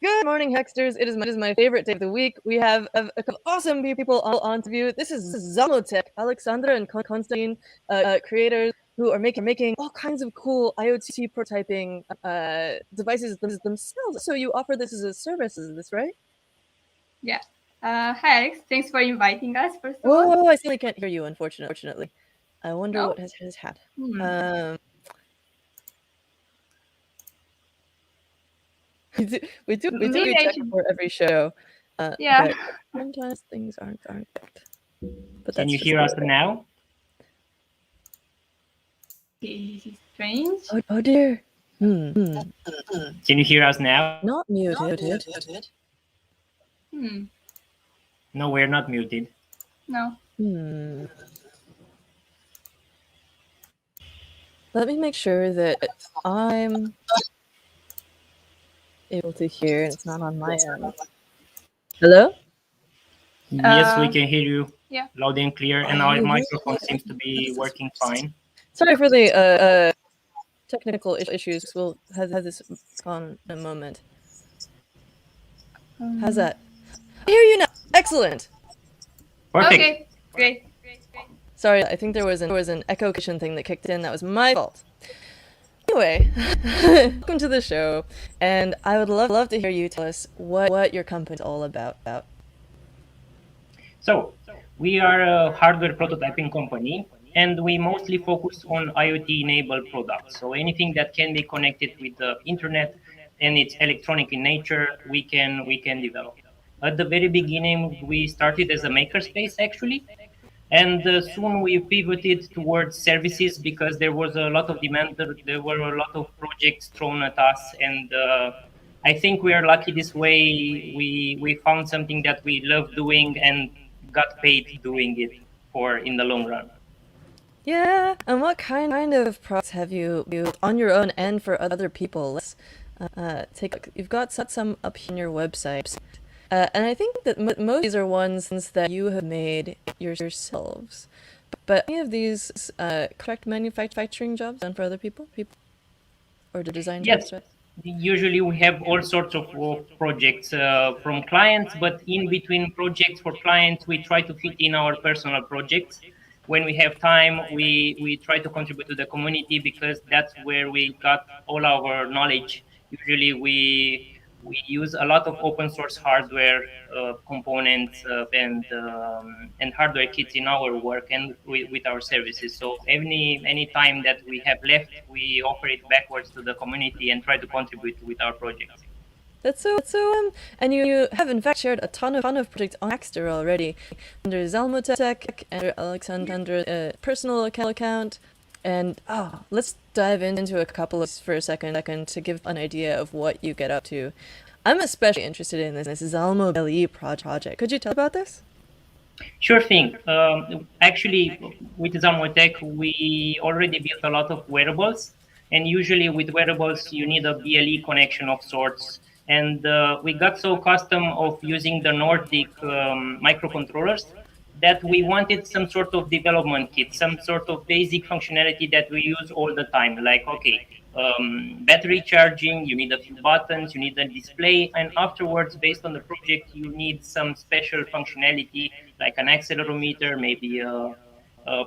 Good morning, Hacksters. It is my favorite day of the week. We have a couple of awesome people all on to view. This is Zalmotek, Alexandra and Constantin, creators who are making all kinds of cool IoT prototyping devices themselves. So you offer this as a service, is this right? Yeah. Hi, Alex. Thanks for inviting us, first of all. Whoa, I still can't hear you, unfortunately. I wonder No? what has happened. We do Maybe I check should. for every show, Yeah. but sometimes things aren't correct. But Can that's you just hear us now? Okay, this is strange. oh dear. Can you hear us now? Not muted. Hmm. No, we're not muted. No. Let me make sure that I'm able to hear and it's not on my end. Hello? Yes, we can hear you Yeah. loud and clear, and our microphone seems to be working fine. Sorry for the technical issues. We'll have this on in a moment. How's that? I hear you now. Excellent. Perfect. Okay, great. Sorry, I think there was an echo thing that kicked in. That was my fault. Anyway, welcome to the show, and I would love to hear you tell us what your company is all about. So, we are a hardware prototyping company, and we mostly focus on IoT-enabled products. So anything that can be connected with the internet and it's electronic in nature, we can develop. At the very beginning, we started as a makerspace, actually. And soon we pivoted towards services because there was a lot of demand. There were a lot of projects thrown at us, and I think we are lucky this way. We found something that we love doing and got paid doing it for in the long run. Yeah, and what kind of products have you on your own and for other people? Let's take a look. You've got some up here on your website. And I think that most of these are ones that you have made yourselves. But any of these contract manufacturing jobs done for other people? Or the design Yes, jobs? usually we have all sorts of projects from clients, but in between projects for clients, we try to fit in our personal projects. When we have time, we try to contribute to the community because that's where we got all our knowledge. Usually we use a lot of open source hardware components and hardware kits in our work and with our services. So any time that we have left, we offer it backwards to the community and try to contribute with our projects. That's so and you have in fact shared a ton of projects on Hackster already under Zalmotek and Alexandra's personal account. And let's dive into a couple of for a second to give an idea of what you get up to. I'm especially interested in this Zalmotek project. Could you tell about this? Sure thing. Actually, with Zalmotek, we already built a lot of wearables, and usually with wearables, you need a BLE connection of sorts. And we got so custom of using the Nordic microcontrollers that we wanted some sort of development kit, some sort of basic functionality that we use all the time. Like, okay, battery charging, you need a few buttons, you need a display, and afterwards, based on the project, you need some special functionality like an accelerometer, maybe a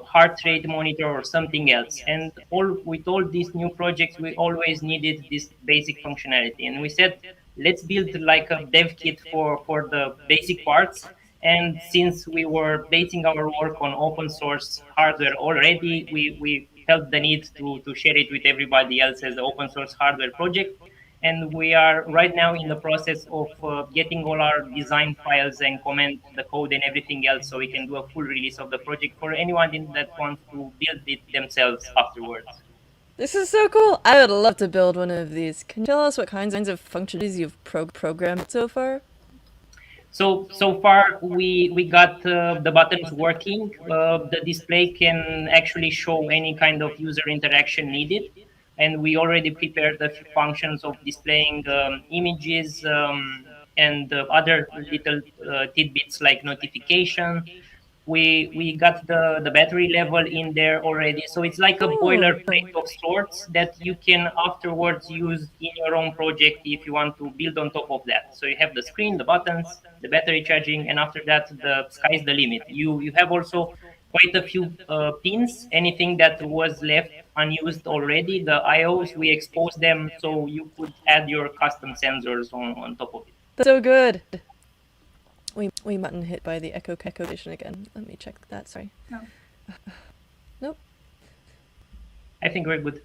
heart rate monitor or something else. And with all these new projects, we always needed this basic functionality. And we said, let's build like a dev kit for the basic parts. And since we were basing our work on open source hardware already, we felt the need to share it with everybody else as an open source hardware project. And we are right now in the process of getting all our design files and comment the code and everything else so we can do a full release of the project for anyone that wants to build it themselves afterwards. This is so cool. I would love to build one of these. Can you tell us what kinds of functionalities you've programmed so far? So far we got the buttons working. The display can actually show any kind of user interaction needed, and we already prepared a few functions of displaying images and other little tidbits like notification. we got the battery level in there already. So it's like a boilerplate of sorts that you can afterwards use in your own project if you want to build on top of that. So you have the screen, the buttons, the battery charging, and after that, the sky's the limit. You have also quite a few pins. Anything that was left unused already, the IOs, we exposed them so you could add your custom sensors on top of it. That's so good. We mutton hit by the echo condition again. Let me check that. Sorry. No. Nope. I think we're good.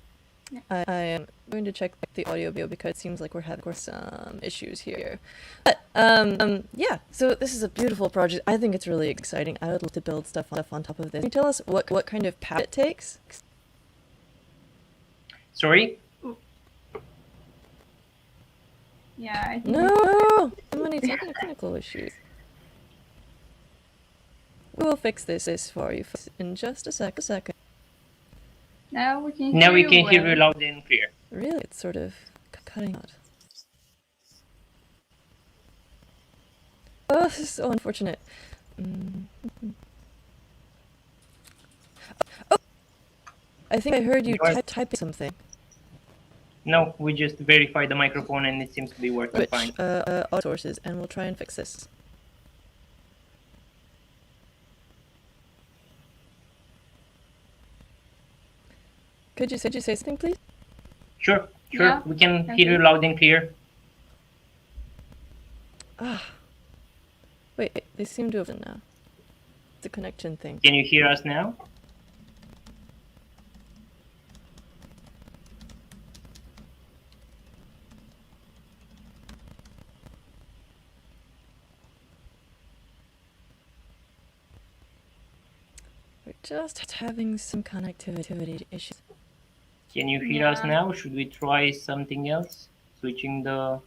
I am going to check the audio because it seems like we're having some issues here. But yeah. So this is a beautiful project. I think it's really exciting. I would love to build stuff on top of this. Can you tell us what kind of power it takes? Sorry. Yeah. I think No, so many technical issues. We will fix this for you in just a second. Now we can Now we hear can you hear well. you loud and clear. Really, it's sort of cutting out. Oh, this is so unfortunate. Oh, I think I heard you typing something. No, we just verified the microphone and it seems to be working Which fine. audio sources, and we'll try and fix this. Could you say something, please? Sure. Yeah, We can thank hear you you. loud and clear. Wait, they seem to have it now. It's a connection thing. Can you hear us now? We're just having some connectivity issues. Can you hear us Yeah. now? Should we try something else? Switching the...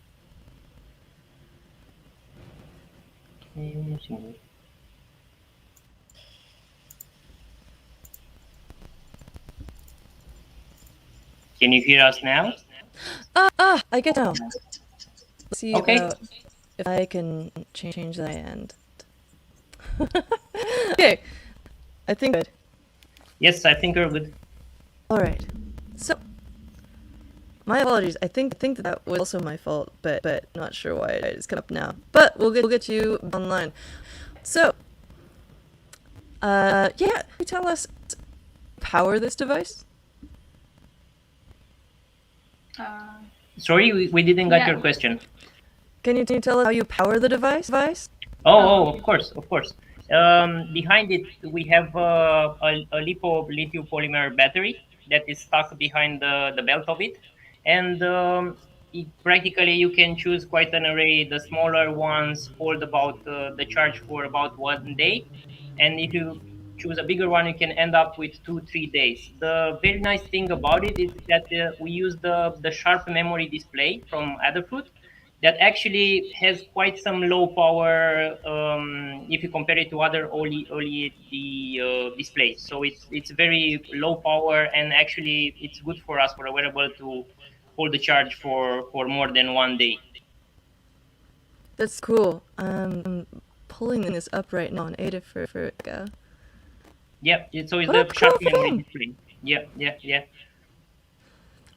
Can you hear us now? I get now. Let's see Okay. about if I can change that end. Okay, I think good. Yes, I think we're good. All right. So, my apologies. I think that was also my fault, but not sure why it is coming up now. But we'll get you online. So, yeah, can you tell us power this device? Sorry, we didn't get Yeah. your question. Can you tell us how you power the device? Of course. Behind it, we have a lithium polymer battery that is stuck behind the belt of it. And practically, you can choose quite an array. The smaller ones hold about the charge for about 1 day. And if you choose a bigger one, you can end up with 2-3 days. The very nice thing about it is that we use the sharp memory display from Adafruit that actually has quite some low power if you compare it to other OLED displays. So it's very low power, and actually it's good for us for a wearable to hold the charge for more than 1 day. That's cool. I'm pulling this up right now on Ada for Yeah, so it's What a the sharp cool memory thing. display. Yeah.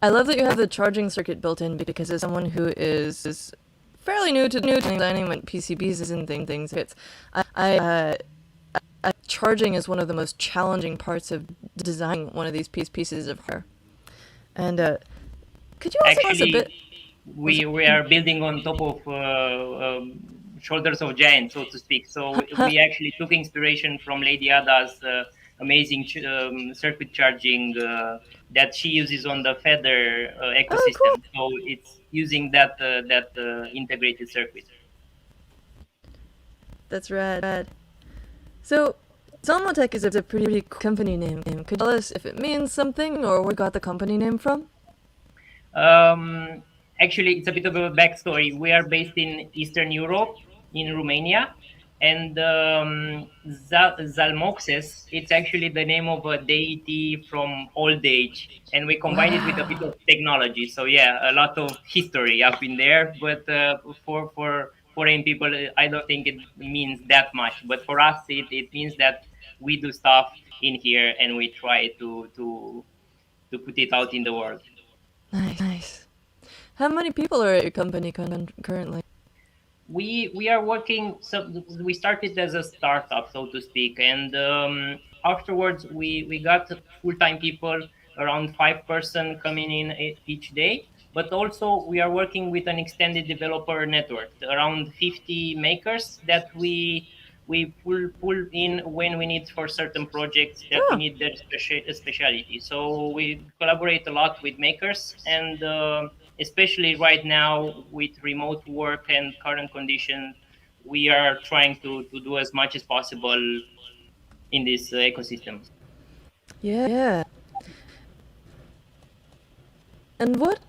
I love that you have the charging circuit built in because as someone who is fairly new to designing like PCBs and things, charging is one of the most challenging parts of designing one of these pieces of hardware. And could you also tell us a Actually, bit? we are building on top of shoulders of giants, so to speak. So we actually took inspiration from Lady Ada's amazing circuit charging that she uses on the Feather ecosystem. So it's using that integrated circuit. That's rad. So, Zalmotek is a pretty cool company name. Could you tell us if it means something or where you got the company name from? Actually, it's a bit of a backstory. We are based in Eastern Europe, in Romania, and Zalmoxes, it's actually the name of a deity from old age, and we combined it with a bit of technology. So yeah, a lot of history up in there. But for foreign people, I don't think it means that much. But for us, it means that we do stuff in here and we try to put it out in the world. Nice. How many people are at your company currently? We are working. So we started as a startup, so to speak, and afterwards we got full-time people, around 5 person coming in each day. But also we are working with an extended developer network, around 50 makers that we pull in when we need for certain projects that we Oh, need their speciality. So we collaborate a lot with makers, and especially right now with remote work and current conditions, we are trying to do as much as possible in this ecosystem. yeah. And what,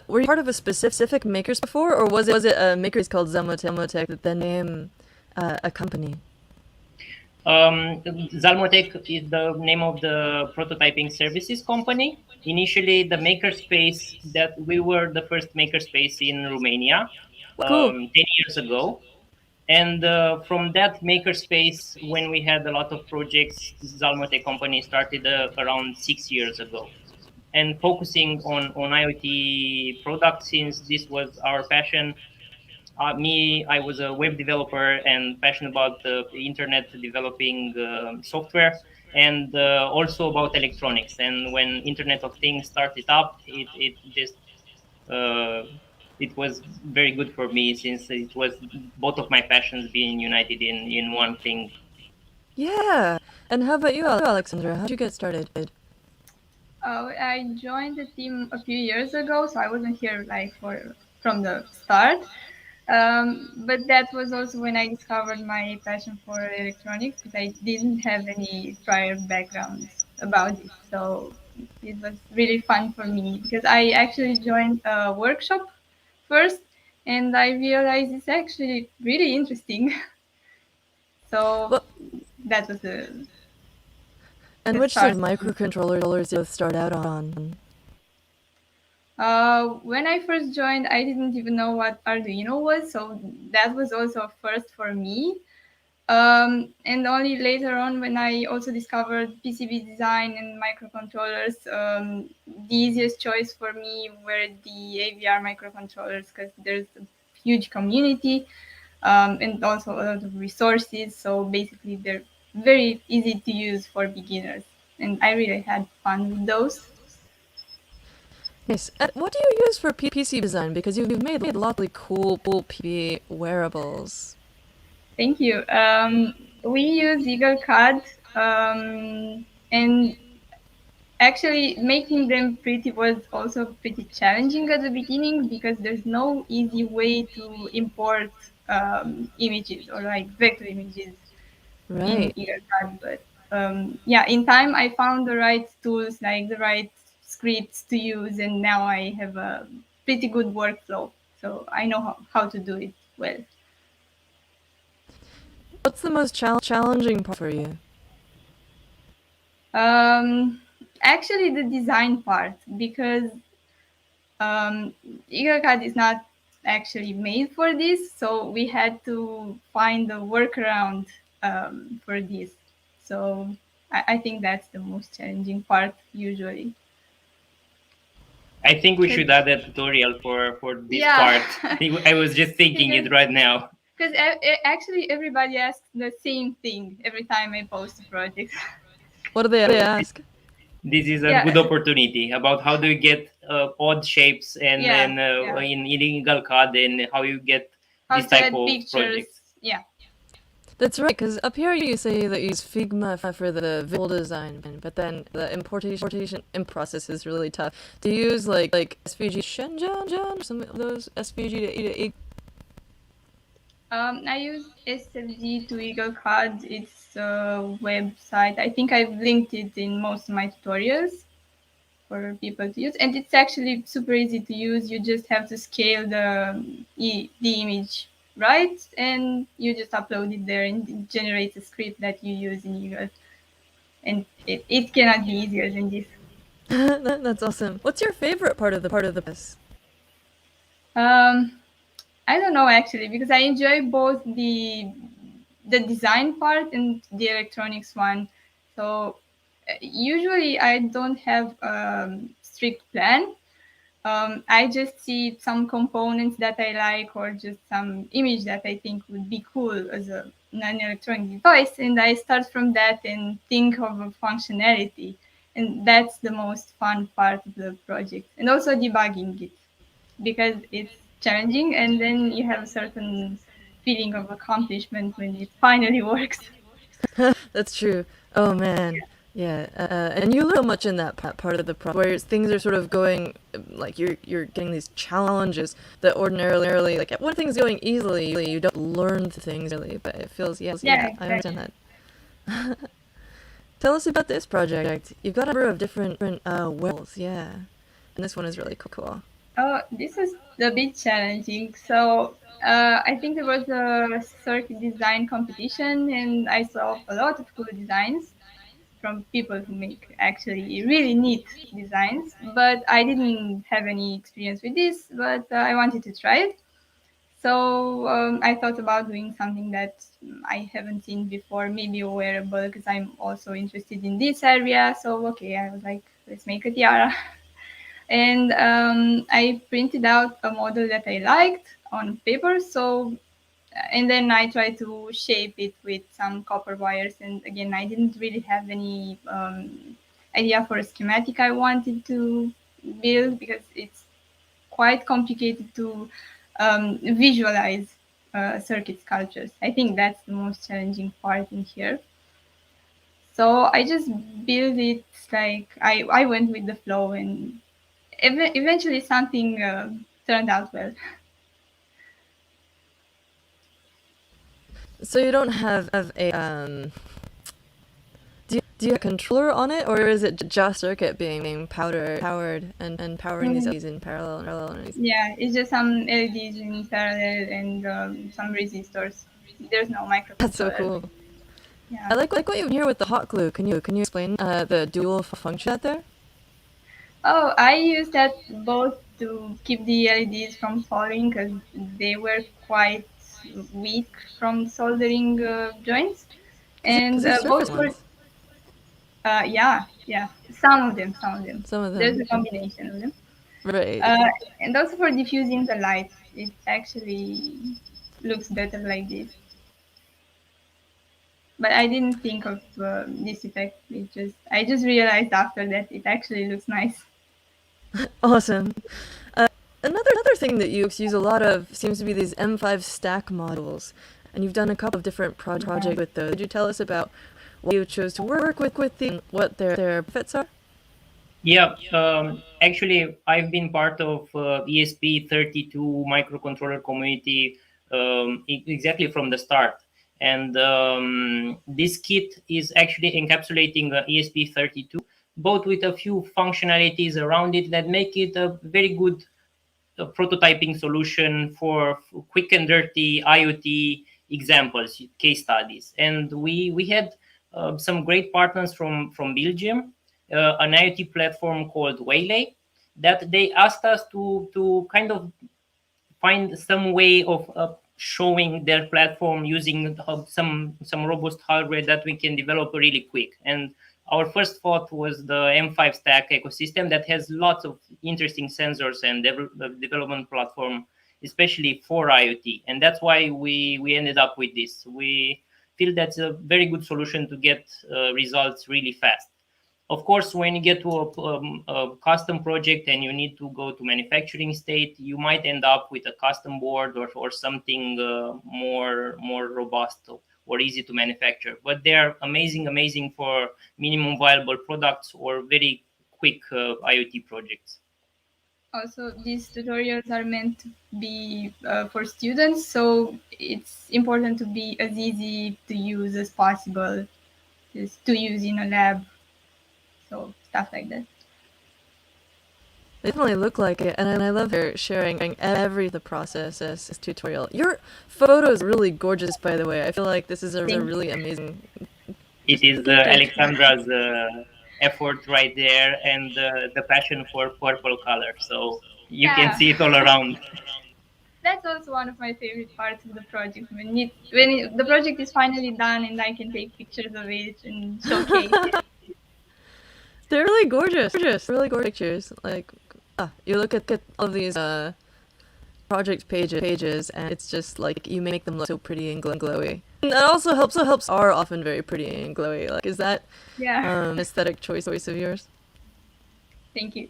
were you part of a specific makers before, or was it a makers called Zalmotek that then name a company? Zalmotek is the name of the prototyping services company. Initially, the makerspace that we were the first makerspace in Romania Cool. 10 years ago. And from that makerspace, when we had a lot of projects, Zalmotek company started around 6 years ago. And focusing on IoT products, since this was our passion. I was a web developer and passionate about the internet developing software, and also about electronics. And when Internet of Things started up, it just uh, it was very good for me, since it was both of my passions being united in one thing. Yeah. And how about you, Alexandra? How'd you get started? I joined the team a few years ago, so I wasn't here like from the start. But that was also when I discovered my passion for electronics, because I didn't have any prior background about it. So it was really fun for me, because I actually joined a workshop first, and I realized it's actually really interesting. So Well, that was the and the which sort start. of microcontrollers did you both start out on? When I first joined, I didn't even know what Arduino was, so that was also a first for me. And only later on, when I also discovered PCB design and microcontrollers, the easiest choice for me were the AVR microcontrollers, because there's a huge community, and also a lot of resources. So basically, they're very easy to use for beginners, and I really had fun with those. Nice. And what do you use for PC design? Because you've made a lot of really cool PB wearables. Thank you. We use EagleCAD, and actually making them pretty was also pretty challenging at the beginning, because there's no easy way to import images or like vector images in Right. EagleCAD. But yeah, in time I found the right tools, like the right scripts to use, and now I have a pretty good workflow. So I know how to do it well. What's the most challenging part for you? Um, Actually, the design part, because EagleCAD is not actually made for this, so we had to find a workaround for this. So I think that's the most challenging part usually. I think we 'Cause- should add a tutorial for this yeah, part. I was just thinking because it right now. actually everybody asks the same thing every time I post a project. What do they So ask? this is a Yeah, good opportunity about how do you get odd shapes, and yeah, then yeah. in illegal code, and how you get How this to type add of pictures? projects. Yeah. That's right, because up here you say that you use Figma for the visual design, but then the importation process is really tough. Do you use like SVG Shenzhen or some of those SVG to I use SFG to EagleCAD. It's a website. I think I've linked it in most of my tutorials for people to use, and it's actually super easy to use. You just have to scale the image right, and you just upload it there, and it generates a script that you use in Eagle. And it cannot be easier than this. That's awesome. What's your favorite part of the process? Um, I don't know actually, because I enjoy both the design part and the electronics one. So usually I don't have a strict plan. I just see some components that I like or just some image that I think would be cool as a non-electronic device, and I start from that and think of a functionality. And that's the most fun part of the project. And also debugging it because it's challenging, and then you have a certain feeling of accomplishment when it finally works. That's true. Oh man, yeah. And you learn so much in that part of the process where things are sort of going like you're getting these challenges that ordinarily like when things going easily you don't learn things really, but it feels Yeah, I exactly. understand that. Tell us about this project. You've got a number of different wearables, yeah, and this one is really cool. Oh, this was a bit challenging. So I think there was a circuit design competition, and I saw a lot of cool designs from people who make actually really neat designs. But I didn't have any experience with this, but I wanted to try it. So I thought about doing something that I haven't seen before, maybe a wearable, because I'm also interested in this area. So okay, I was like, let's make a tiara. And I printed out a model that I liked on paper. So, and then I tried to shape it with some copper wires. And again, I didn't really have any idea for a schematic I wanted to build because it's quite complicated to visualize circuit sculptures. I think that's the most challenging part in here. So I just built it like I went with the flow, and eventually something turned out well. So you don't have a do you have a controller on it, or is it just circuit being powered and powering these Mm, LEDs in parallel? yeah, it's just some LEDs in parallel and some resistors. There's no That's so microcontroller. cool. Yeah. I like what you have here with the hot glue. Can you explain the dual function out there? Oh, I used that both to keep the LEDs from falling because they were quite weak from soldering joints, Because and these both surface for ones, yeah, some of them. some of There's them, a combination of them, right? and also for diffusing the light, it actually looks better like this. But I didn't think of this effect. I just realized after that it actually looks nice. Awesome. Uh, another thing that you use a lot of seems to be these M5 stack modules, and you've done a couple of different Yeah. projects with those. Could you tell us about why you chose to work with them, what their benefits are? Yeah, actually, I've been part of ESP32 microcontroller community exactly from the start. And this kit is actually encapsulating ESP32, both with a few functionalities around it that make it a very good prototyping solution for quick and dirty IoT examples, case studies. And we had some great partners from Belgium, an IoT platform called Waylay, that they asked us to kind of find some way of showing their platform using some robust hardware that we can develop really quick. And our first thought was the M5 stack ecosystem that has lots of interesting sensors and development platform, especially for IoT. And that's why we ended up with this. We feel that's a very good solution to get results really fast. Of course, when you get to a custom project and you need to go to manufacturing state, you might end up with a custom board or something more robust or easy to manufacture. But they are amazing for minimum viable products or very quick IoT projects. Also, these tutorials are meant to be for students, so it's important to be as easy to use as possible, just to use in a lab, so stuff like that. They definitely look like it, and I love your sharing every the process as tutorial. Your photos are really gorgeous, by the way. I feel like this is a Thank you. really amazing. It Just is look at Alexandra's effort right there and the passion for purple color. So you can Yeah, see it all around. that's also one of my favorite parts of the project the project is finally done and I can take pictures of it and showcase it. They're really gorgeous, really gorgeous pictures. Like, you look at all of these project pages, and it's just like you make them look so pretty and glowy. And that also helps are often very pretty and glowy. Like, is that Yeah. aesthetic choice of yours? Thank you.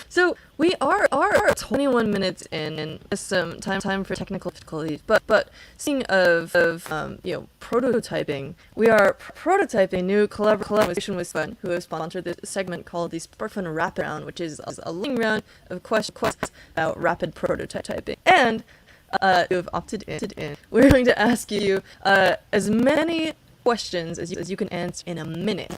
So we are 21 minutes in, and some time for technical difficulties. But speaking of prototyping, we are prototyping a new collaboration with Fun, who has sponsored this segment called the SparkFun Rapid Round, which is a lightning round of questions about rapid prototyping. And you have opted in. We're going to ask you as many questions as you can answer in a minute.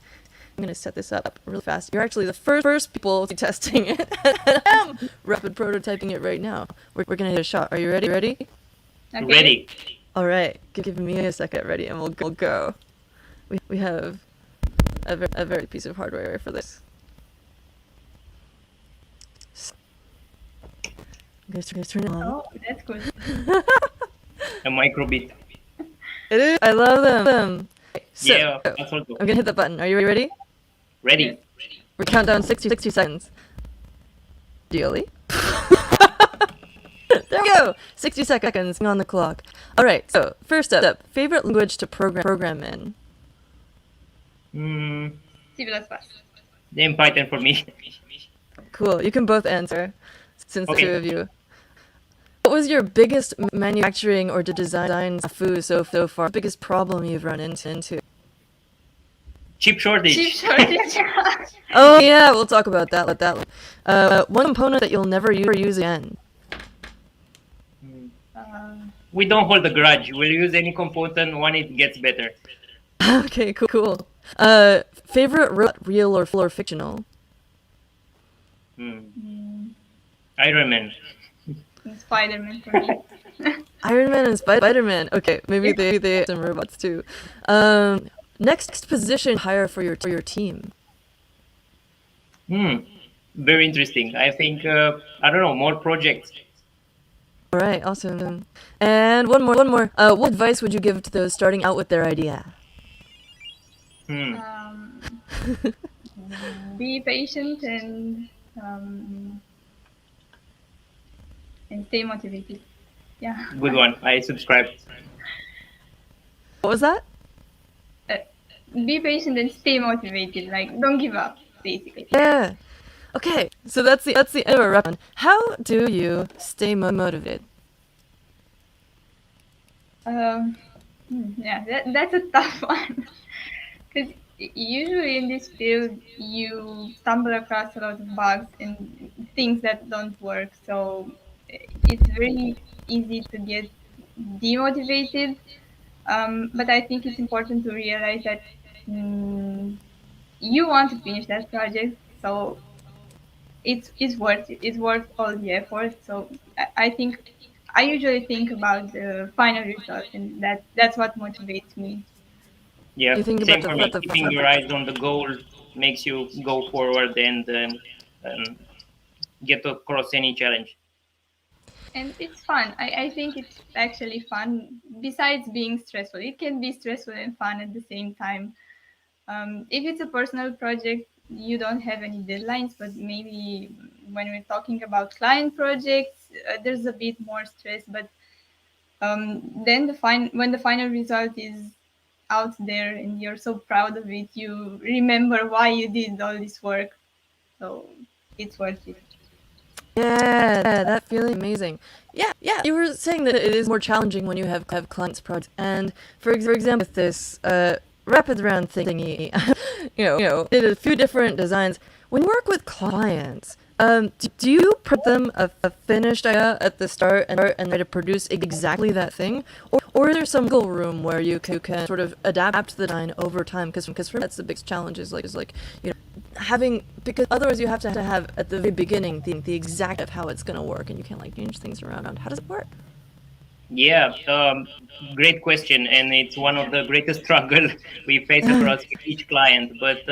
I'm going to set this up really fast. You're actually the first people to be testing it. I am rapid prototyping it right now. We're going to hit a shot. Are you ready? Okay. Ready. All right. Give me a second. Ready, and we'll go. We have a very piece of hardware for this. I'm going to turn it on. Oh, that's good. A microbit. It is. I love them. So, Yeah, that's also. I'm going to hit the button. Are you ready? Ready. We're counting down 60 seconds. Dealy. There we go. 60 seconds on the clock. All right. So first up, favorite language to program in. C++. Then Python for me. Cool. You can both answer, since Okay. the two of you. What was your biggest manufacturing or design snafu so far? Biggest problem you've run into? Chip shortage. Chip shortage. Oh yeah, we'll talk about that. One component that you'll never use again. We don't hold a grudge. We'll use any component when it gets better. Okay, cool. Favorite real or fictional? Iron Man. Spider-Man for me. Iron Man and Spider-Man. Okay, maybe they have some robots too. Next position hire for your team. Very interesting. I think I don't know, more projects. All right, awesome. And one more. What advice would you give to those starting out with their idea? Be patient and stay motivated. Yeah. Good one. I subscribe. What was that? Be patient and stay motivated. Like, don't give up, basically. Yeah. Okay, so that's the end of our round. How do you stay motivated? Yeah, that's a tough one. Because usually in this field, you stumble across a lot of bugs and things that don't work. So it's very easy to get demotivated. But I think it's important to realize that you want to finish that project, so it's worth it. It's worth all the effort. So I think I usually think about the final result, and that's what motivates me. Yeah, You think same about for me. Keeping your eyes on the goal makes you go forward and get across any challenge. And it's fun. I think it's actually fun. Besides being stressful, it can be stressful and fun at the same time. If it's a personal project, you don't have any deadlines, but maybe when we're talking about client projects, there's a bit more stress. But then when the final result is out there and you're so proud of it, you remember why you did all this work. So it's worth it. Yeah, that feeling amazing. Yeah. You were saying that it is more challenging when you have clients' projects, and for example, with this rapid round thingy, did a few different designs. When you work with clients, do you put them a finished idea at the start and try to produce exactly that thing, or is there some wiggle room where you can sort of adapt the design over time? Because for me, that's the biggest challenge is having, because otherwise you have to have at the very beginning the exact of how it's gonna work, and you can't change things around. How does it work? Yeah, great question, and it's one of the greatest struggle we face across each client. But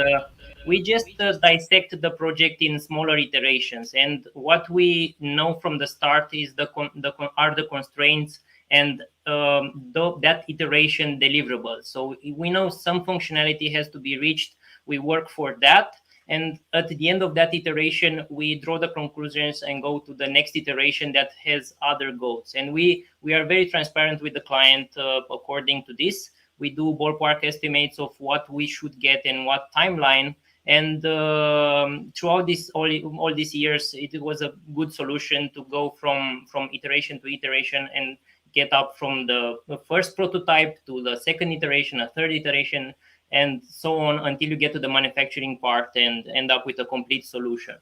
we just dissect the project in smaller iterations. And what we know from the start is are the constraints and that iteration deliverable. So we know some functionality has to be reached. We work for that. And at the end of that iteration, we draw the conclusions and go to the next iteration that has other goals. And we are very transparent with the client according to this. We do ballpark estimates of what we should get and what timeline. And throughout all these years, it was a good solution to go from iteration to iteration and get up from the first prototype to the second iteration, a third iteration, and so on until you get to the manufacturing part and end up with a complete solution.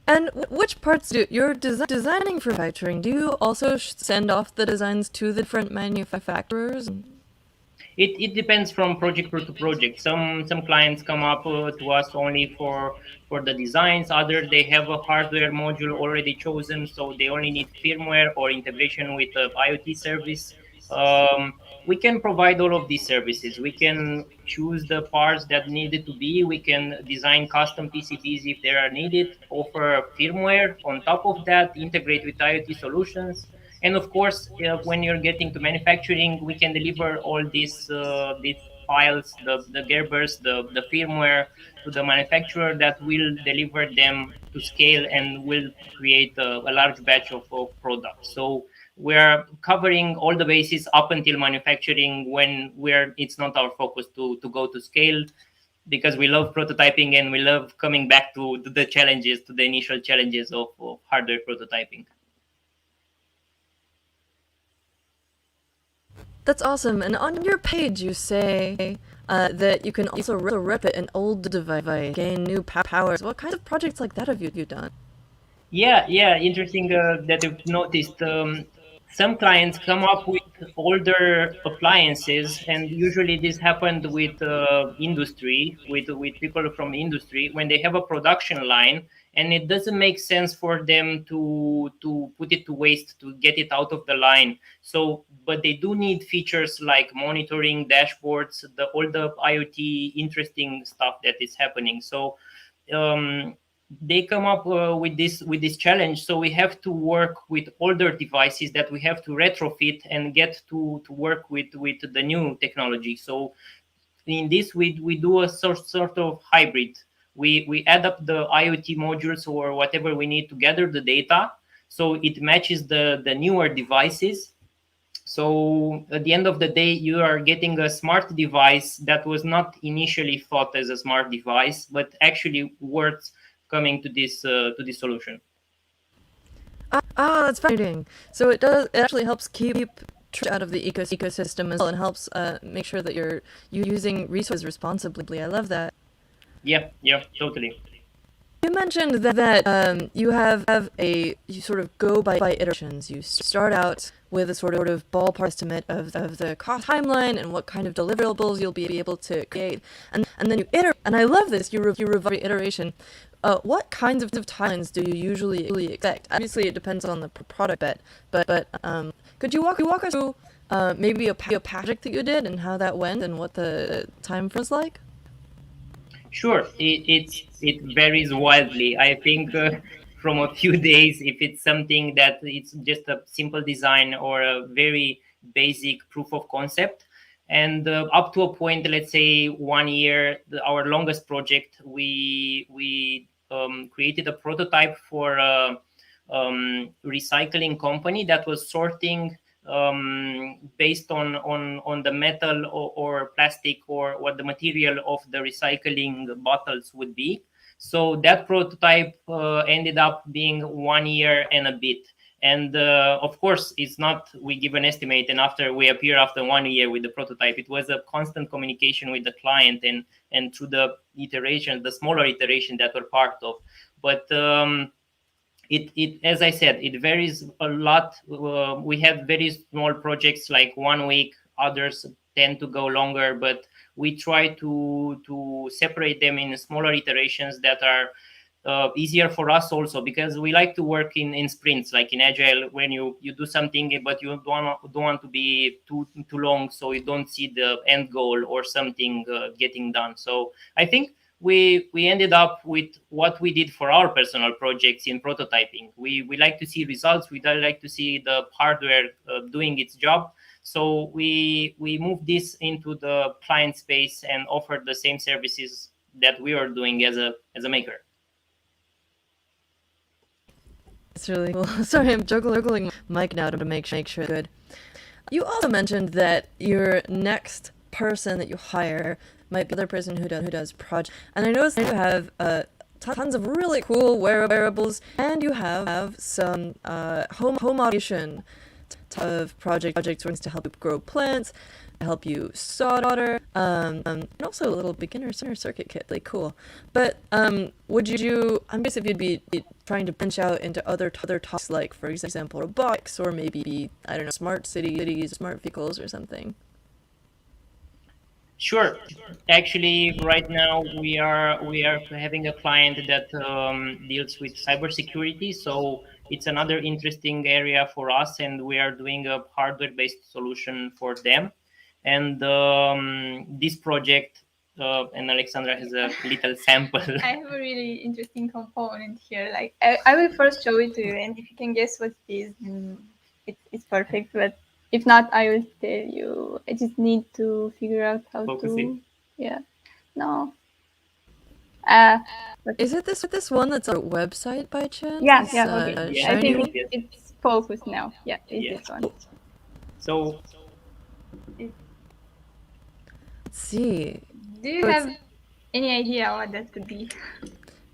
And which parts do you're designing for manufacturing? Do you also send off the designs to the different manufacturers? It depends from project to project. Some clients come up to us only for the designs. Others, they have a hardware module already chosen, so they only need firmware or integration with a IoT service. We can provide all of these services. We can choose the parts that needed to be. We can design custom PCBs if they are needed, offer firmware on top of that, integrate with IoT solutions. And of course, when you're getting to manufacturing, we can deliver all these files, the Gerbers, the firmware to the manufacturer that will deliver them to scale and will create a large batch of products. So we're covering all the bases up until manufacturing when it's not our focus to go to scale, because we love prototyping and we love coming back to the challenges, to the initial challenges of hardware prototyping. That's awesome. And on your page, you say that you can also replicate an old device, gain new powers. What kinds of projects like that have you done? Yeah, interesting that you've noticed. Some clients come up with older appliances, and usually this happened with industry, with people from the industry when they have a production line, and it doesn't make sense for them to put it to waste, to get it out of the line. So, but they do need features like monitoring, dashboards, all the IoT interesting stuff that is happening. So. They come up with this challenge, so we have to work with older devices that we have to retrofit and get to work with the new technology. So in this we do a sort of hybrid. We add up the IoT modules or whatever we need to gather the data, so it matches the newer devices. So at the end of the day, you are getting a smart device that was not initially thought as a smart device, but actually worth coming to this solution. That's fascinating. So it actually helps keep trash out of the ecosystem as well, and helps make sure that you're using resources responsibly. I love that. Yeah, totally. You mentioned that you sort of go by iterations. You start out with a sort of ballpark estimate of the cost timeline and what kind of deliverables you'll be able to create, and then you iterate. And I love this. You revise every iteration. What kinds of timelines do you usually expect? Obviously, it depends on the product, but could you walk us through maybe a project that you did and how that went and what the time frame was like? Sure, it varies wildly. I think from a few days, if it's something that it's just a simple design or a very basic proof of concept, and up to a point, let's say 1 year, our longest project, we created a prototype for a recycling company that was sorting based on the metal or plastic or what the material of the recycling bottles would be. So that prototype ended up being 1 year and a bit. And of course, it's not we give an estimate and after we appear after 1 year with the prototype. It was a constant communication with the client and through the iteration, the smaller iteration that we're part of. But it as I said, it varies a lot. We have very small projects like 1 week. Others tend to go longer, but we try to separate them in smaller iterations that are easier for us also, because we like to work in sprints, like in agile, when you do something but you don't want to be too long, so you don't see the end goal or something getting done. So I think we ended up with what we did for our personal projects in prototyping. We like to see results. We like to see the hardware doing its job. So we moved this into the client space and offered the same services that we are doing as a maker. It's really cool. Sorry, I'm juggling mic now to make sure it's good. You also mentioned that your next person that you hire might be the other person who does project. And I noticed that you have tons of really cool wearables, and you have some home automation of projects to help you grow plants, help you solder, and also a little beginner circuit kit. Like, cool. But would you? I'm guessing if you'd be trying to branch out into other topics, like for example robotics, or maybe, I don't know, smart cities, smart vehicles, or something. Sure. Actually, right now we are having a client that deals with cybersecurity. So it's another interesting area for us, and we are doing a hardware-based solution for them. And this project, and Alexandra has a little sample. I have a really interesting component here. Like, I will first show it to you, and if you can guess what it is, then it's perfect. But if not, I will tell you. I just need to figure out how Focus to. it. Yeah. No. Is it this one that's on our website by chance? Yeah, It's, yeah, okay. Yeah, I shiny think yes. it's focused now. Yeah, it's Yeah. this one. So Let's see. Do you have any idea what that could be?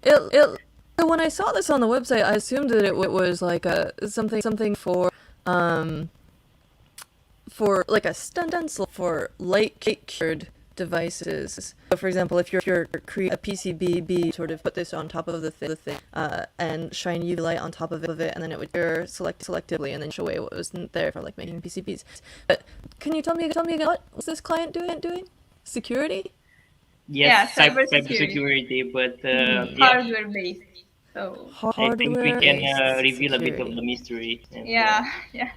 So when I saw this on the website, I assumed that it was like a something for like a stencil for light cured devices. So for example, if you're create a PCB, sort of put this on top of the thing, and shine UV light on top of it, and then it would cure selectively, and then show away what was there for like making PCBs. But can you tell me again, what was this client doing? Security? yes, Yeah, cybersecurity, but yeah, hardware based. So I think we can Hardware-based reveal a bit of security. the mystery. And, yeah, yeah.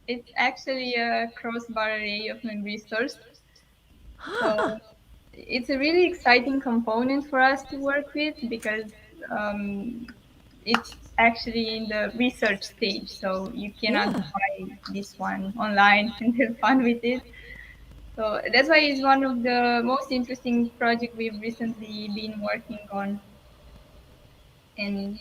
It's actually a crossbar array of memory stores. So it's a really exciting component for us to work with, because it's actually in the research stage. So you cannot Yeah. buy this one online and have fun with it. So that's why it's one of the most interesting projects we've recently been working on. And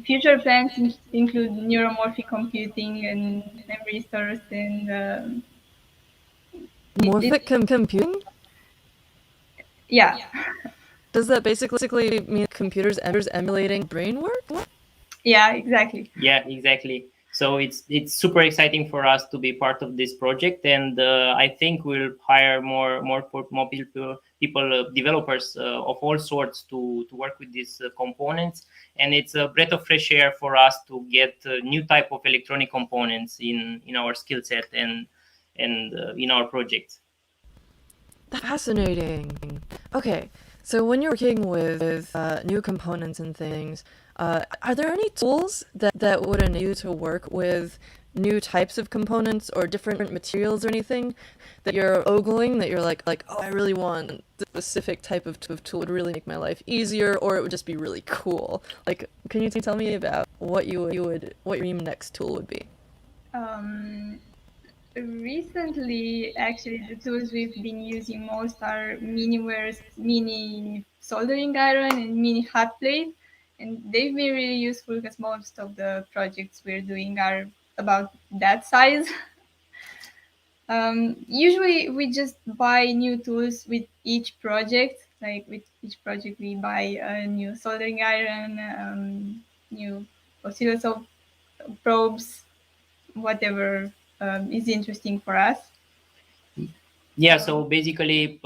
future plans include neuromorphic computing and memory stores and Morphic computing? yeah. Does that basically mean computers emulating brain work? Yeah, exactly. yeah, exactly. So it's super exciting for us to be part of this project, and I think we'll hire more people, developers of all sorts to work with these components. And it's a breath of fresh air for us to get new type of electronic components in our skill set and in our projects. Fascinating. Okay, so when you're working with new components and things, are there any tools that would enable you to work with new types of components or different materials or anything that you're ogling, that you're like, oh, I really want this specific type of tool, would really make my life easier, or it would just be really cool? Like, can you tell me about what your next tool would be? Recently, actually, the tools we've been using most are mini soldering iron and mini hot plate, and they've been really useful because most of the projects we're doing are about that size. Usually, we just buy new tools with each project. Like with each project, we buy a new soldering iron, new oscilloscope probes, whatever is interesting for us. Yeah, so basically,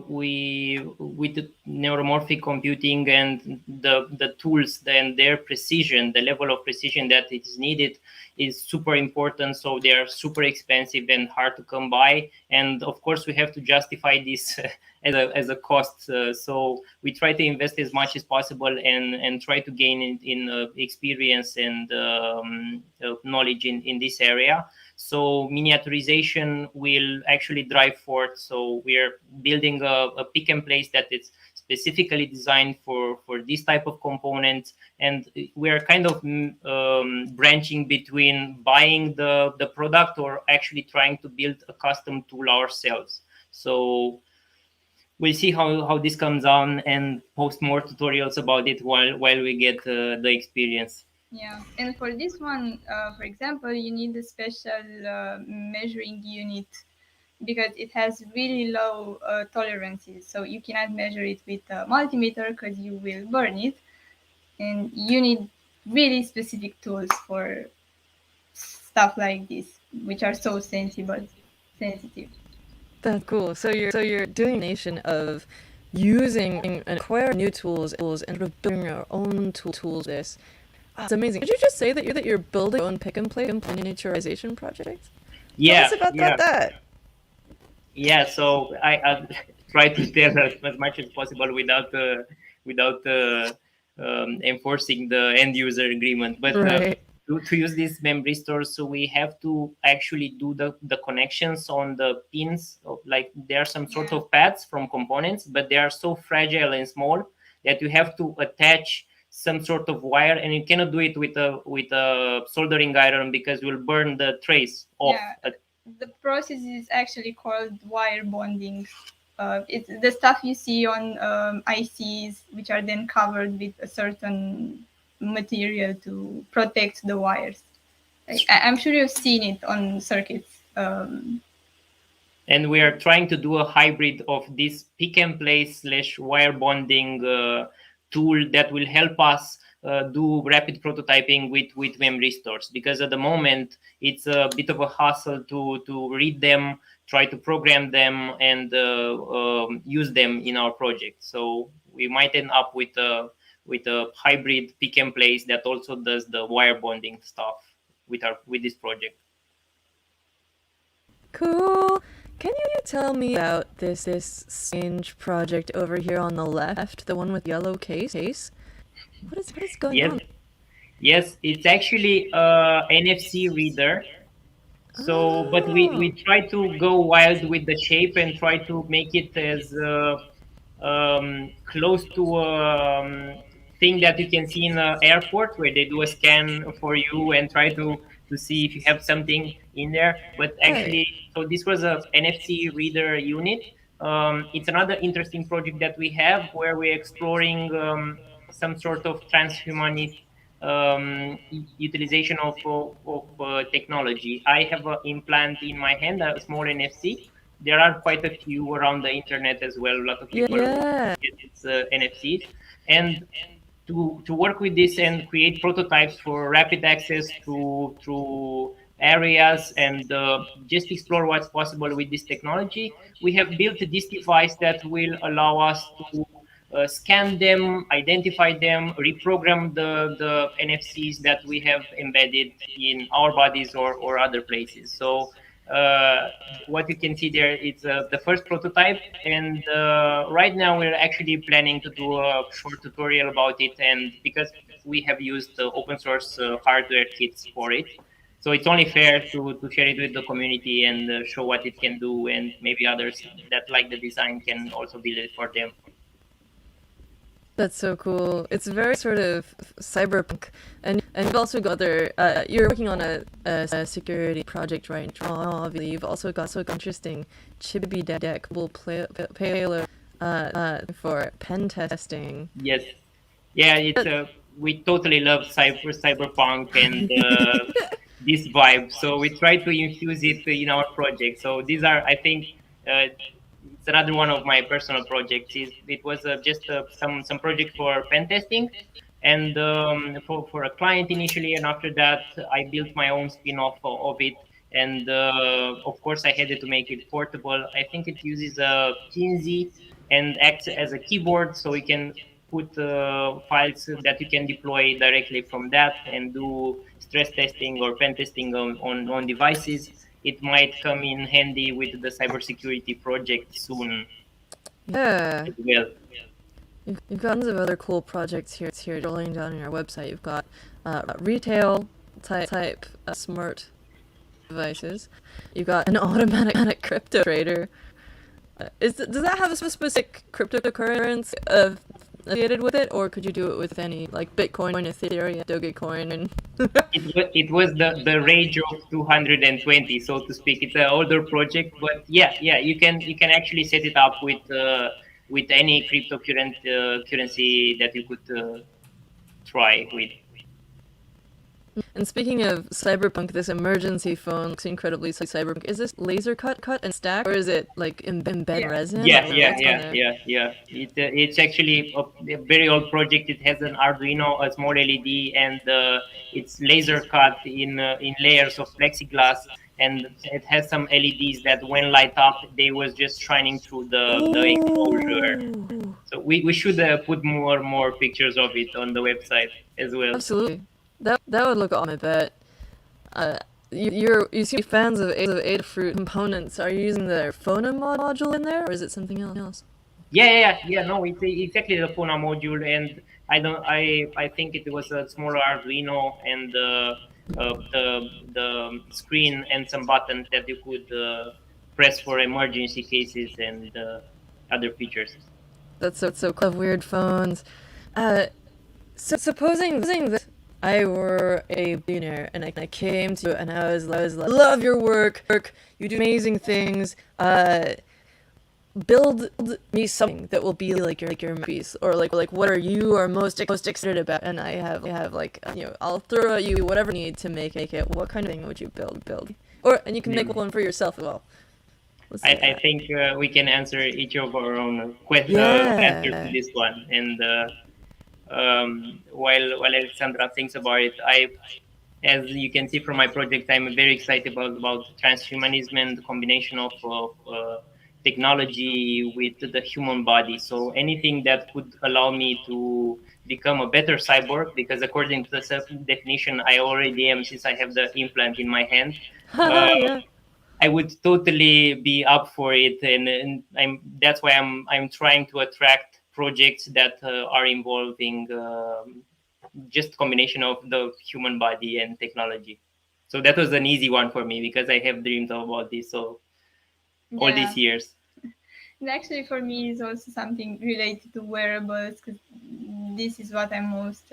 we with the neuromorphic computing and the tools and their precision, the level of precision that is needed is super important. So they are super expensive and hard to come by, and of course we have to justify this as a cost. So we try to invest as much as possible and try to gain in experience and knowledge in this area. So miniaturization will actually drive forth. So we're building a pick and place that is specifically designed for this type of components, and we're kind of branching between buying the product or actually trying to build a custom tool ourselves. So we'll see how this comes on and post more tutorials about it while we get the experience. Yeah, and for this one, for example, you need a special measuring unit because it has really low tolerances. So you cannot measure it with a multimeter because you will burn it. And you need really specific tools for stuff like this, which are so sensitive. That's cool. So you're doing a nation of using and acquiring new tools and sort of building your own tools. This it's amazing. Did you just say that you're building your own pick and play miniaturization project? Yeah, Tell us about yeah. that. Yeah, so I try to tell as much as possible without enforcing the end user agreement. But Right. to use these memory stores, so we have to actually do the connections on the pins. Like there are some sort of pads from components, but they are so fragile and small that you have to attach some sort of wire, and you cannot do it with a soldering iron because you will burn the trace off. Yeah, the process is actually called wire bonding. It's the stuff you see on ICs, which are then covered with a certain material to protect the wires. I'm sure you've seen it on circuits. And we are trying to do a hybrid of this pick and place / wire bonding tool that will help us do rapid prototyping with memory stores, because at the moment it's a bit of a hassle to read them, try to program them, and use them in our project. So we might end up with a hybrid pick and place that also does the wire bonding stuff with this project. Cool. Can you tell me about this strange project over here on the left, the one with yellow case? What is going Yes. on? Yes, it's actually a NFC reader. So, but we try to go wild with the shape and try to make it as close to a thing that you can see in an airport where they do a scan for you and try to see if you have something in there. But Right. actually, so this was a NFC reader unit. It's another interesting project that we have where we're exploring some sort of transhumanist utilization of technology. I have an implant in my hand, a small NFC. There are quite a few around the internet as well. A lot of people Yeah. get its NFCs, and to work with this and create prototypes for rapid access through areas and just explore what's possible with this technology. We have built this device that will allow us to scan them, identify them, reprogram the NFCs that we have embedded in our bodies or other places. So what you can see there is the first prototype, and right now we're actually planning to do a short tutorial about it, and because we have used open source hardware kits for it, so it's only fair to share it with the community and show what it can do, and maybe others that like the design can also build it for them. That's so cool. It's very sort of cyberpunk, and you've also got other. You're working on a security project right now. Obviously, you've also got so interesting chibi deck will payload for pen testing. Yes, yeah, it's we totally love cyberpunk and this vibe, so we try to infuse it in our project. So these are, I think, it's another one of my personal projects. It was just some project for pen testing, and for a client initially, and after that I built my own spin-off of it. And of course I had to make it portable. I think it uses a Kinsey and acts as a keyboard, so we can put files that you can deploy directly from that and do stress testing or pen testing on devices. It might come in handy with the cybersecurity project soon. Yeah. as well. You've got tons of other cool projects here rolling down on your website. You've got retail type smart devices. You've got an automatic crypto trader. Does that have a specific cryptocurrency associated with it, or could you do it with any like Bitcoin, Ethereum, Dogecoin, and It was the rage of 220, so to speak. It's an older project, but yeah, you can actually set it up with any currency that you could try with. And speaking of cyberpunk, this emergency phone looks incredibly cyberpunk. Is this laser cut and stack, or is it like embed Yeah. resin? Yeah, Or yeah, what's on yeah, there? yeah, yeah. It's actually a very old project. It has an Arduino, a small LED, and it's laser cut in layers of plexiglass, and it has some LEDs that, when light up, they was just shining through the exposure. Ooh, So we should put more pictures of it on the website as well. absolutely. That would look awesome, I bet. Uh, you see fans of Adafruit components. Are you using their phone module in there, or is it something else? Yeah. No, it's exactly the Funa module, and I think it was a smaller Arduino and the screen and some buttons that you could press for emergency cases and other features. That's so cool. Weird phones. Uh, so supposing that I were a billionaire and I came to you and I was like, love your work. You do amazing things. Build me something that will be like your masterpiece, or like what are you are most excited about, and I have like I'll throw at you whatever you need to make it. What kind of thing would you build, or and you can make Hmm. one for yourself as well. Let's I, do I that. think we can answer each of our own answers to Yeah. this one, and while Alexandra thinks about it, as you can see from my project, I'm very excited about transhumanism and the combination of technology with the human body. So anything that could allow me to become a better cyborg, because according to the self definition, I already am, since I have the implant in my hand. Uh, Yeah. I would totally be up for it, and that's why I'm trying to attract projects that are involving just combination of the human body and technology. So that was an easy one for me because I have dreamed about this so all these Yeah. years. And actually, for me, is also something related to wearables because this is what I'm most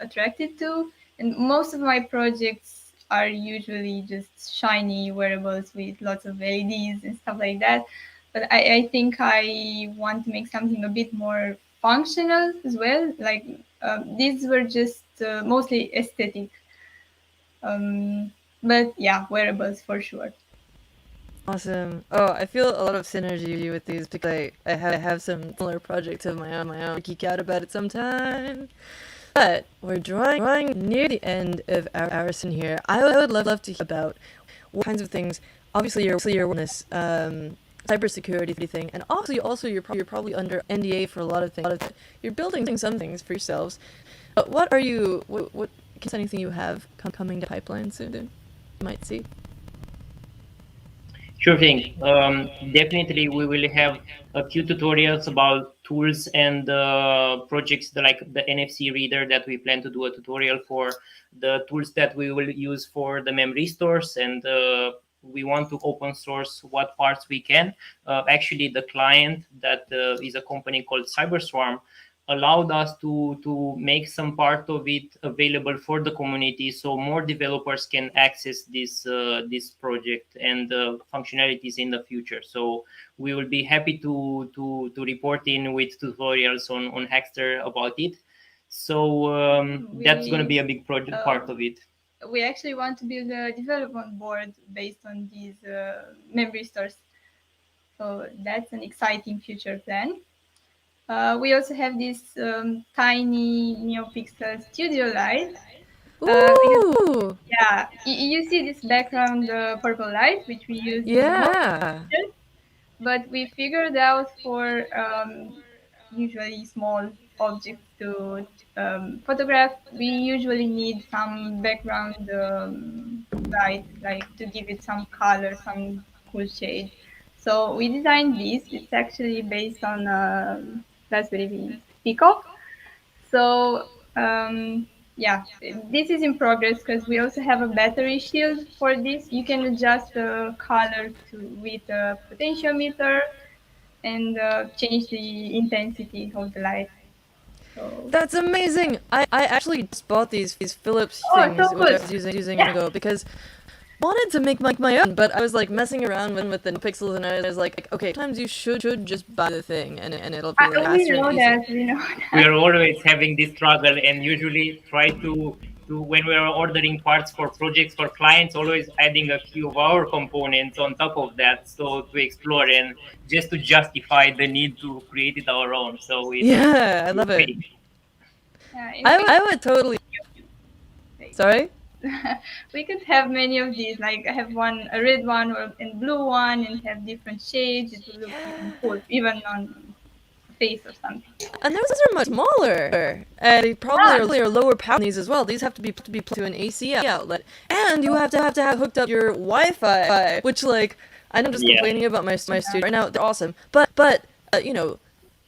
attracted to. And most of my projects are usually just shiny wearables with lots of LEDs and stuff like that. But I think I want to make something a bit more functional as well. Like these were just mostly aesthetic. Um, but yeah, wearables for sure. Awesome. Oh, I feel a lot of synergy with these because I have some similar projects of my own. I geek out about it sometimes. But we're drawing near the end of our session here. I would love to hear about what kinds of things. Obviously, your wellness, cybersecurity thing, and also you're probably under NDA for a lot of things. You're building some things for yourselves. But what are you? What is anything you have coming to pipeline soon? You might see. Sure thing. Definitely, we will have a few tutorials about tools and projects like the NFC Reader that we plan to do a tutorial for, the tools that we will use for the memory stores, and we want to open source what parts we can. Actually, the client that is a company called Cyberswarm allowed us to make some part of it available for the community, so more developers can access this project and functionalities in the future. So we will be happy to report in with tutorials on Hackster about it. So that's going to We be a big project part of um, it. we actually want to build a development board based on these memory stores. So that's an exciting future plan. We also have this tiny Neopixel studio light. Because Ooh. yeah, you see this background purple light which we use in most Yeah. pictures, but we figured out for usually small objects to photograph, we usually need some background light, like to give it some color, some cool shade. So we designed this. It's actually based on Raspberry Pi Pico. So yeah, this is in progress because we also have a battery shield for this. You can adjust the color to with a potentiometer and change the intensity of the light. So That's amazing. I actually just bought these Philips oh, things, so which I good. was using Yeah. ago because I wanted to make my own, but I was like messing around with the pixels, and I was like, okay, sometimes you should just buy the thing, and it'll be like We faster and know easier. that. We know We that. are always having this struggle, and usually try to when we are ordering parts for projects for clients, always adding a few of our components on top of that, so to explore and just to justify the need to create it our own. So Yeah, I love it. it's Yeah, in I would totally. fact, Sorry. we could have many of these. Like I have one, a red one or a blue one, and have different shades. It will look even cool, even on a face or something. And those are much smaller, and they probably Yeah, are lower power than these as well. These have to be plugged to an AC outlet, and you have to have hooked up your Wi-Fi, which like I know I'm just yeah. complaining about my studio right now. They're awesome, but you know,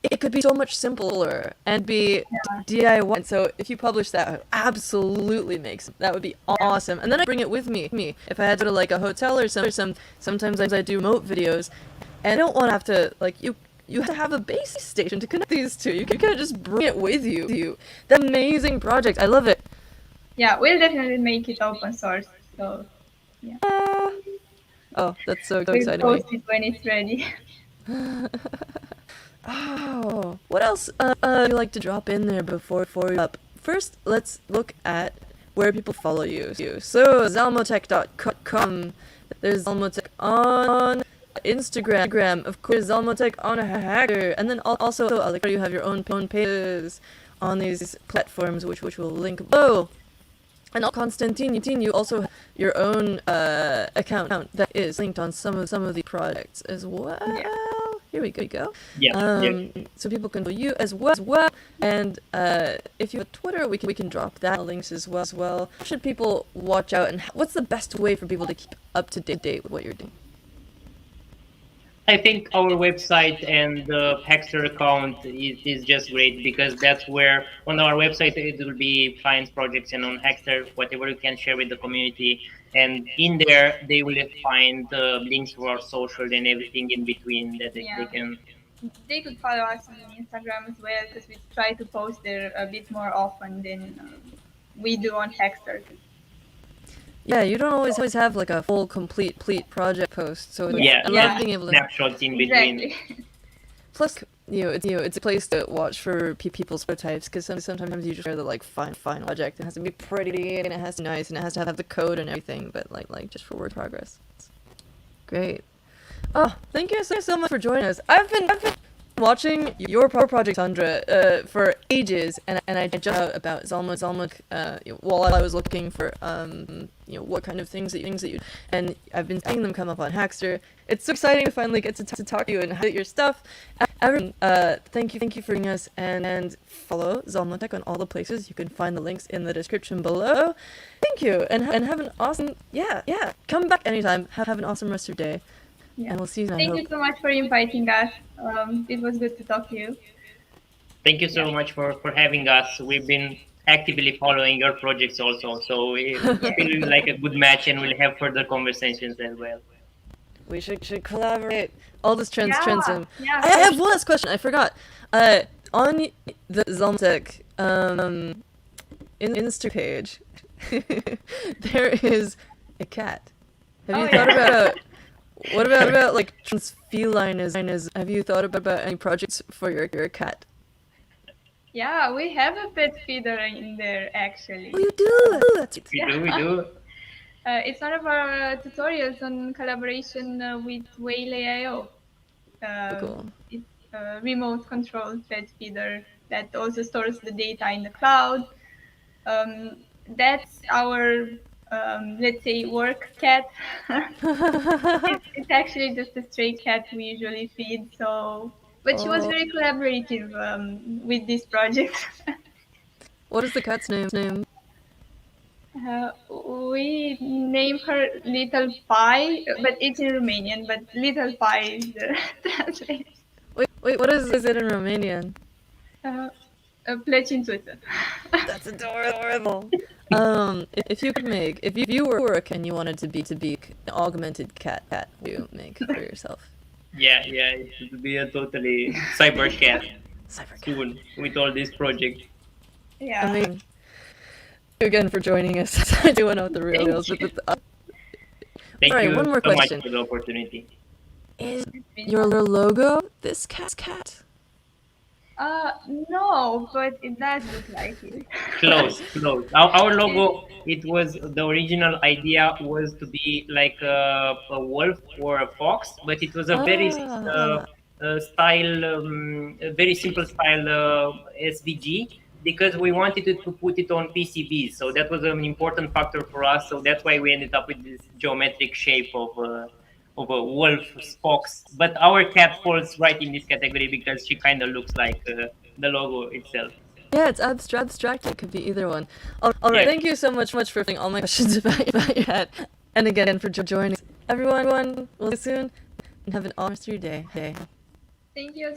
it could be so much simpler and be DIY. And so if you publish that, it absolutely makes that would be awesome. And then I bring it with me. If I had to go to like a hotel or sometimes I do remote videos, and I don't want to have to like you have to have a base station to connect these two. You can't just bring it with you. The amazing project. I love it. yeah, we'll definitely make it open source. So yeah, Ah. Oh, that's so we'll exciting to me. post it when it's ready. Oh, what else you like to drop in there before we up? First, let's look at where people follow you. So, Zalmotek.com. There's Zalmotek on Instagram. Of course, Zalmotek on Hacker. And then also, Alexandra, you have your own pages on these platforms, which we'll link below. And Constantin, you also have your own account that is linked on some of the projects as well. Yeah. Here we go. Yeah. So people can follow you as well. And if you have Twitter, we can drop that links as well. Should people watch out, and what's the best way for people to keep up to date with what you're doing? I think our website and the Hackster account is just great, because that's where on our website it will be clients projects, and on Hackster whatever you can share with the community, and in there they will find links to our social and everything in between that they Yeah, can. they could follow us on Instagram as well because we try to post there a bit more often than we do on Hackster. Yeah, you don't always have like a full complete project post, so Yeah, I love just being able to. snapshots in between. Exactly. Plus, it's a place to watch for people's prototypes, because sometimes you just share the like final project. It has to be pretty and it has to be nice and it has to have the code and everything. But like just for work progress. Great. Oh, thank you so much for joining us. I've been watching your project, Sandra, for ages, and I just found out about Zalmotek while I was looking for what kind of things that you, and I've been seeing them come up on Hackster. It's so exciting to finally get to talk to you and highlight your stuff. Everyone, thank you for joining us, and follow Zalmotek on all the places. You can find the links in the description below. Thank you, and have an awesome Come back anytime. Have an awesome rest of your day. Yeah. And we'll see you soon. Thank you so much for inviting us. It was good to talk to you. Thank you so much for having us. We've been actively following your projects also, so it feels like a good match, and we'll have further conversations as well. We should collaborate. All this trends. Yeah. I have one last question. I forgot. On the Zalmotek Insta page, there is a cat. Have you thought about what about like feline is? Have you thought about any projects for your cat? Yeah, we have a pet feeder in there actually. Oh, you do. That's We do. It's one of our tutorials on collaboration with Whale.io. cool. It's a remote control pet feeder that also stores the data in the cloud. That's our, let's say, work cat. It's actually just a stray cat we usually feed. So, but she was very collaborative with this project. What is the cat's name? We name her Little Pie, but it's in Romanian. But Little Pie is the translation. Wait, what is it in Romanian? Uh, Plăcintuță. That's adorable. If you were a cat and you wanted to be an augmented cat, what would you make for yourself? Yeah, it would be a totally cyber cat Cyber cat. soon with all this project. Yeah. Amazing. Thank you again for joining us. I do want to know the real deals. Thank Alright, you one more so question. much for the opportunity. Is your logo this cat? No, but it does look like it. Close. Our logo, it was the original idea was to be like a wolf or a fox, but it was a very style, a very simple style SVG because we wanted to put it on PCBs. So that was an important factor for us. So that's why we ended up with this geometric shape of a wolf fox. But our cat falls right in this category because she kind of looks like the logo itself. Yeah, it's abstract. It could be either one. All right. Yeah. Thank you so much for answering all my questions about your hat, and again for joining. Everyone, we'll see you soon, and have an awesome rest of your day. Thank you